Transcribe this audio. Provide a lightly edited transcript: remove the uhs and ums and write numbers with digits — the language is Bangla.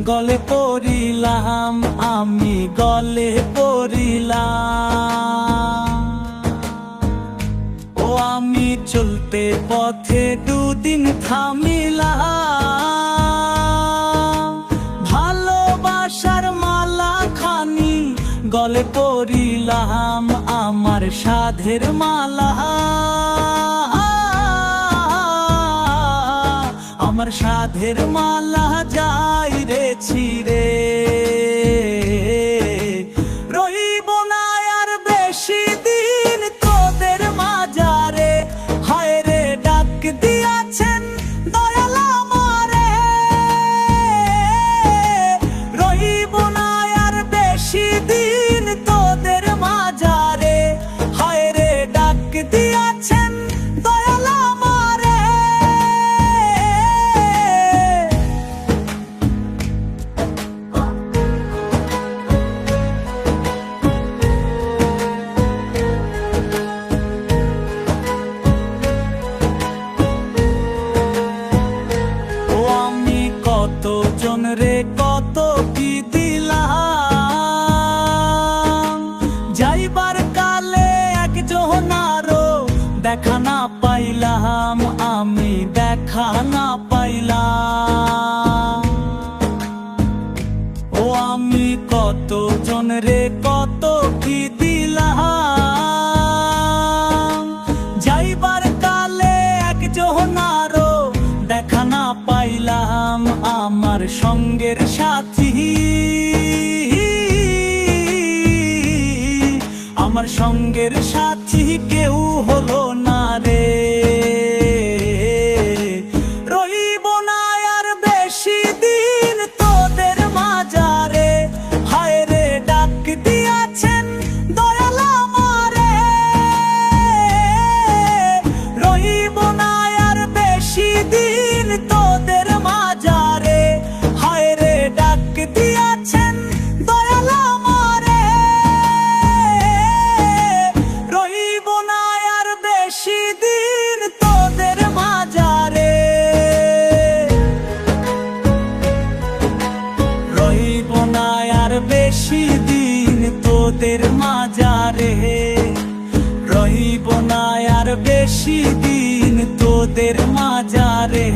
গলে পড়িলাম, আমি গলে পড়িলাম। ও আমি চলতে পথে দুদিন থামিলাম, ভালোবাসার মালা খানি গলে পড়িলাম, আমার সাধের মালা, আমার সাধের মালা যাই রে ছিঁড়ে। রইব না আর বেশি দিন তোদের মাঝারে, হায় রে ডাক দিয়াছেন দয়াল আমারে। রইব না আর বেশি দিন তোদের মাঝারে, হায় রে ডাক দিয়াছেন দয়াল আমারে। কতজন রে কত কি দিলাম, যাইবার কালে একজন আরো দেখা না পাইলাম, আমি দেখা না পাইলাম। ও আমি কতজন রে কত কি দিলাম, যাইবার কালে একজন আরো দেখা না পাইলাম, আমার সঙ্গের সাথী, আমার সঙ্গের সাথী কেউ হলো না রে। রইব না আর বেশি দিন তোদের মাঝারে, হায় রে ডাক দিয়াছেন দয়াল আমারে। রইব না আর বেশি দিন তোদের মাঝারে, হায় রে ডাক দিয়াছেন দয়াল আমারে। রইব না আর বেশি দিন তোদের মাঝারে, রইব না আর বেশি দিন তোদের মাঝারে, রইব না আর বেশি দিন তোদের মাঝারে।